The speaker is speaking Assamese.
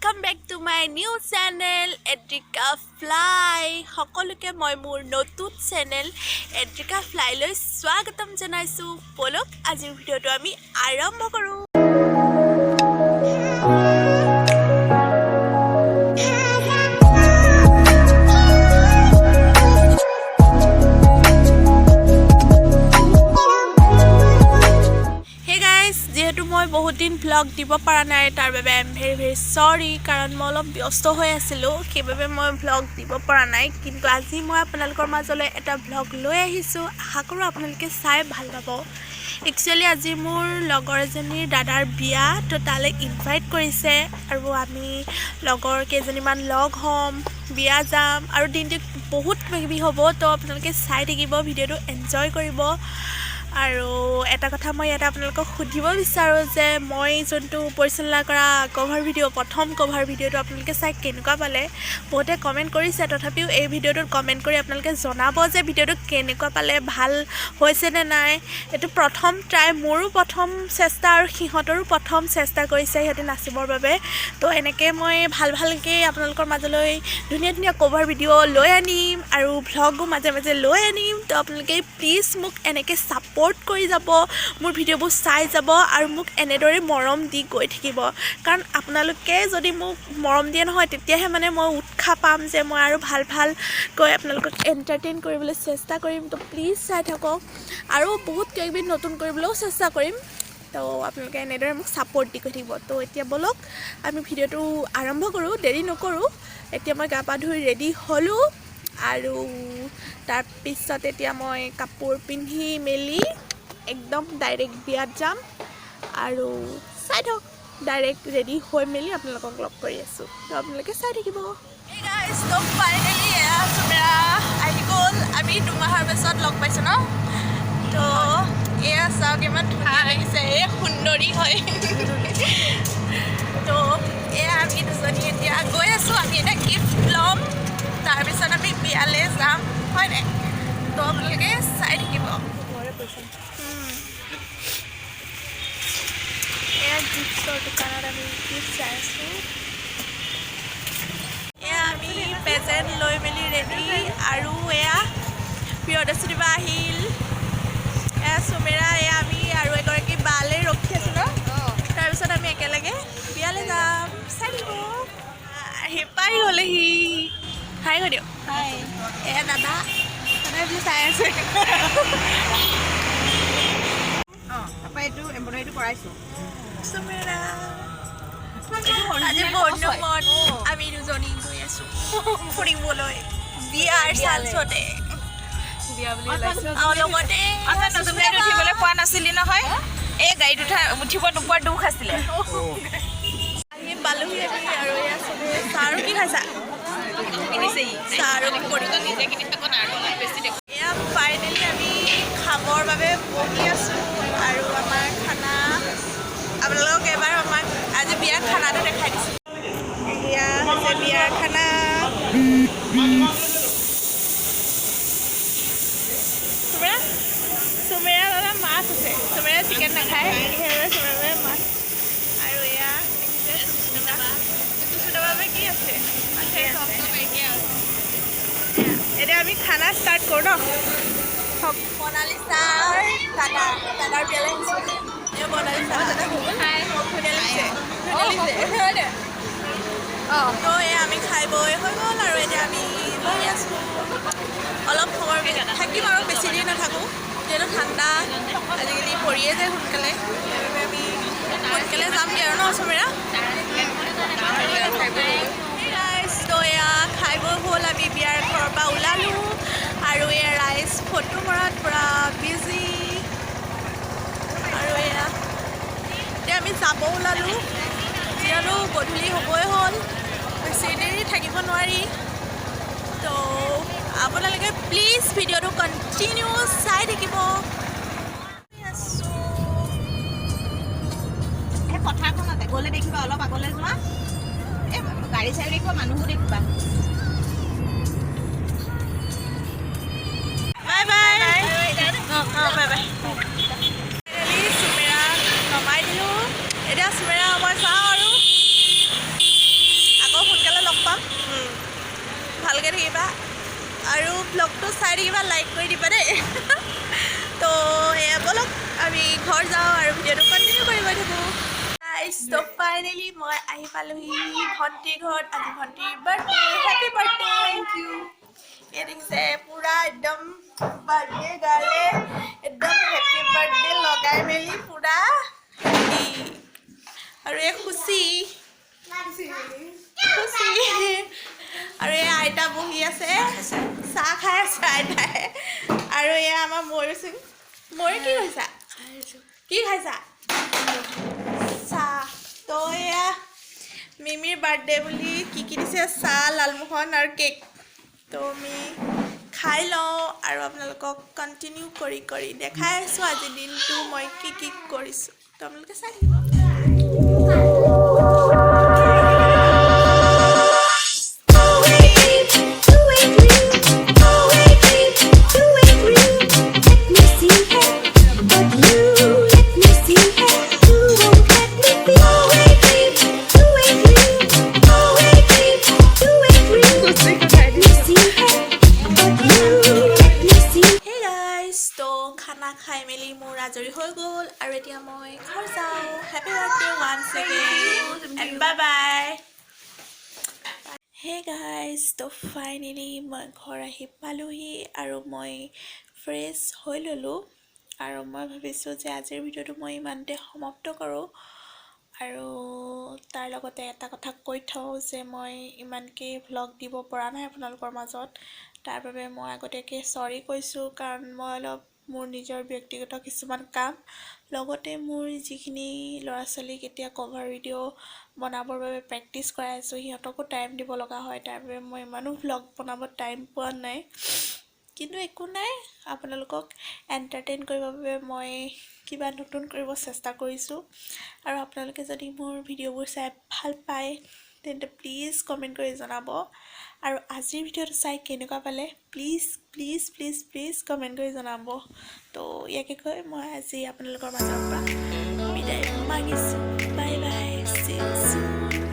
Welcome back to my new channel Adrika fly सकलोके मैं मोर नतुन चैनल एड्रिका फ्लाई स्वागतम जनाइछु बोलक आजिर भिडिओটো आमी आरम्भ करूँ। मैं बहुत दिन ब्लॉग দিব পৰা নাই তাৰ বাবে আই এম ভেৰি সৰি কাৰণ মই অলপ ব্যস্ত হৈ আছিলোঁ সেইবাবে মই ব্লগ দিব পৰা নাই কিন্তু আজি মই আপোনালোকৰ মাজলৈ এটা ব্লগ লৈ আহিছোঁ আশা কৰোঁ আপোনালোকে চাই ভাল পাব। একচুৱেলি আজি মোৰ লগৰ এজনীৰ দাদাৰ বিয়া তো তালৈ ইনভাইট কৰিছে আৰু আমি লগৰ কেইজনীমান লগ হ'ম বিয়া যাম আৰু দিনটো বহুত কিবাকিবি হ'ব তো আপোনালোকে চাই থাকিব ভিডিঅ'টো এনজয় কৰিব। আৰু এটা কথা মই ইয়াতে আপোনালোকক সুধিব বিচাৰোঁ যে মই যোনটো পৰিচালনা কৰা কভাৰ ভিডিঅ' প্ৰথম কভাৰ ভিডিঅ'টো আপোনালোকে চাই কেনেকুৱা পালে। বহুতে কমেণ্ট কৰিছে তথাপিও এই ভিডিঅ'টোত কমেণ্ট কৰি আপোনালোকে জনাব যে ভিডিঅ'টো কেনেকুৱা পালে, ভাল হৈছে নে নাই। এইটো প্ৰথম ট্ৰাই, মোৰো প্ৰথম চেষ্টা আৰু সিহঁতৰো প্ৰথম চেষ্টা কৰিছে সিহঁতে নাচিবৰ বাবে। তো এনেকৈ মই ভালকৈ আপোনালোকৰ মাজলৈ ধুনীয়া ধুনীয়া কভাৰ ভিডিঅ' লৈ আনিম আৰু ভ্লগো মাজে মাজে লৈ আনিম। তো আপোনালোকে প্লিজ মোক এনেকৈ ছাপোৰ্ট কৰি যাব, মোৰ ভিডিঅ'বোৰ চাই যাব আৰু মোক এনেদৰে মৰম দি গৈ থাকিব কাৰণ আপোনালোকে যদি মোক মৰম দিয়ে নহয় তেতিয়াহে মানে মই উৎসাহ পাম যে মই আৰু ভালকৈ আপোনালোকক এণ্টাৰটেইন কৰিবলৈ চেষ্টা কৰিম। তো প্লিজ চাই থাকক আৰু বহুত কিবাকিবি নতুন কৰিবলৈও চেষ্টা কৰিম। তো আপোনালোকে এনেদৰে মোক ছাপোৰ্ট দি গৈ থাকিব। তো এতিয়া বলক আমি ভিডিঅ'টো আৰম্ভ কৰোঁ, দেৰি নকৰোঁ। এতিয়া মই গা পা ধুই ৰেডি হ'লোঁ আৰু তাৰপিছত এতিয়া মই কাপোৰ পিন্ধি মেলি একদম ডাইৰেক্ট বিয়াত যাম আৰু চাই থাকক ডাইৰেক্ট ৰেডি হৈ মেলি আপোনালোকক লগ কৰি আছোঁ। তো আপোনালোকে চাই থাকিব। তো ফাইনেলি চুমেৰা আহি গ'ল, আমি 2 মাহৰ পিছত লগ পাইছোঁ ন। তো এয়া চাওক ইমান ধুনীয়া লাগিছে, এই সুন্দৰী হয়। তো এয়া আমি দুজনী এতিয়া গৈ আছোঁ, আমি এটা গিফ্ট ল'ম তাৰপিছত আমি বিয়ালৈ যাম হয় নাই। তো আপোনালোকে চাই থাকিব। এয়া গিফ্টৰ দোকানত আমি গিফ্ট চাই আছোঁ। এয়া আমি প্ৰেজেণ্ট লৈ মেলি ৰেডি আৰু এয়া প্ৰিয়দৰ্শিনী বা আহিল, এয়া চুমেৰা, এয়া আমি আৰু এগৰাকী বালৈ ৰখি আছোঁ ন। তাৰপিছত আমি একেলগে বিয়ালৈ যাম, চাই দিব। আহি পাই গ'লেহি, হাই হৈ দিয়ক। হাই, এয়া দাদা বুলি চাই আছে। তাৰপৰা এইটো এম্ব্ৰইডাৰীটো কৰাইছোঁ। চুমেৰা আজি বহুত মন আমি দুজনী গৈ আছোঁ ফুৰিবলৈ বিয়াৰ চাঞ্চতে। বিয়া বুলি লগতে উঠিবলৈ পোৱা নাছিলি নহয়, এই গাড়ীত উঠিব নোপোৱাৰ দুখ আছিলে। আহি পালোহি আমি আৰু এয়া চবে চাহ আৰু কি খাইছা? চাহ আৰু নিজে কিনি এয়া ফাইনেলি আমি খাবৰ বাবে বহি আছোঁ আৰু আমাৰ খানা আপোনালোকক এবাৰ আমাক আজি বিয়াৰ খানাটো দেখাই দিছোঁ। এয়া হৈছে বিয়াৰ খানা। চুমেৰা দাদা মাছ আছে, চুমেৰা চিকেন নাখায় সেইবাবে চুমেৰা মাছ। আৰু এয়া বাবে কি আছে এতিয়া আমি খানা ষ্টাৰ্ট কৰোঁ ন। বনালি ছাৰ দাদাৰ বিয়ালৈ আহিছোঁ। এই বনালি ছাৰ দাদা ধুনীয়া লাগিছে। তো এয়া আমি খাই বৈ হৈ গ'ল আৰু এতিয়া আমি বহি আছোঁ, অলপ সময় থাকিম আৰু বেছি দেৰি নাথাকোঁ যিহেতু ঠাণ্ডা আজিকালি পৰিয়ে যায় সোনকালে, সেইবাবে আমি সোনকালে যামগৈ আৰু ন চুমেৰা। তো এয়া খাই বৈ হ'ল, আমি বিয়াৰ ঘৰৰ পৰা ওলালোঁ আৰু এয়া ৰাইজ ফটো মৰাত পূৰা বিজি আৰু এয়া এতিয়া আমি যাব ওলালোঁ যিহেতু গধূলি হ'বই হ'ল, বেছি দেৰি থাকিব নোৱাৰি। তো আপোনালোকে প্লিজ ভিডিঅ'টো কণ্টিনিউ চাই থাকিব। এই পথাৰখনতে গ'লে দেখিবা, অলপ আগলৈ যোৱা, এই গাড়ী চাড়ী দেখিবা, মানুহো দেখিবা। Bye bye bye bye. চুমেৰা নমাই দিলোঁ, এতিয়া চুমেৰা মই চাওঁ আৰু ব্লগটো চাই থাকিবা লাইক কৰি দিবা দেই তো এয়া বলক আমি ঘৰ যাওঁ আৰু ভিডিঅ'টো কণ্টিনিউ কৰি গৈ থাকোঁ গাইজ তো ফাইনেলি মই আহি পালোহি ভণ্টিৰ ঘৰত আজি ভণ্টিৰ birthday happy birthday thank you এই দেখিছে পুৰা একদম বাৰ্থডে গালে একদম হেপী বাৰ্থডে লগাই মেলি পুৰা হেপী আৰু এই খুচি আৰু এই আইতা বহি আছে চাহ খাই আছে আইতাই আৰু এয়া আমাৰ ময়ূৰ সিং ময়ূৰ কি কৈছা কি খাইছা চাহ তো এয়া মিমিৰ বাৰ্থডে বুলি কি দিছে চাহ লালমোহন আৰু কেক তো আমি খাই লওঁ আৰু আপোনালোকক কণ্টিনিউ কৰি কৰি দেখাই আছোঁ আজিৰ দিনটো মই কি কৰিছোঁ তো আপোনালোকে চাই থাকিব খানা খাই মেলি মোৰ আজৰি হৈ গ'ল আৰু এতিয়া মই ঘৰ যাওঁ happy birthday once again and bye bye hey guys তো ফাইনেলি মই ঘৰ আহি পালোহি আৰু মই ফ্ৰেছ হৈ ল'লোঁ আৰু মই ভাবিছোঁ যে আজিৰ ভিডিঅ'টো মই ইমানতে সমাপ্ত কৰোঁ আৰু তাৰ লগতে এটা কথা কৈ থওঁ যে মই ইমানকৈ ভ্লগ দিব পৰা নাই আপোনালোকৰ মাজত তাৰ বাবে মই আগতীয়াকৈ চৰি কৈছোঁ কাৰণ মই অলপ মোৰ নিজৰ ব্যক্তিগত কিছুমান কাম লগতে মোৰ যিখিনি ল'ৰা ছোৱালীক এতিয়া কভাৰ ভিডিঅ' বনাবৰ বাবে প্ৰেক্টিছ কৰাই আছোঁ সিহঁতকো টাইম দিব লগা হয় তাৰ বাবে মই ইমানো ভ্লগ বনাব টাইম পোৱা নাই কিন্তু একো নাই আপোনালোকক এণ্টাৰটেইন কৰিবৰ বাবে মই কিবা নতুন কৰিব চেষ্টা কৰিছোঁ আৰু আপোনালোকে যদি মোৰ ভিডিঅ'বোৰ চাই ভাল পায় তেন্তে প্লিজ কমেণ্ট কৰি জনাব আৰু আজিৰ ভিডিঅ'টো চাই কেনেকুৱা পালে প্লিজ কমেণ্ট কৰি জনাব তো ইয়াকে কৈ মই আজি আপোনালোকৰ মাজৰ পৰা বিদায় মাগিছোঁ বাই বাই চি ইউ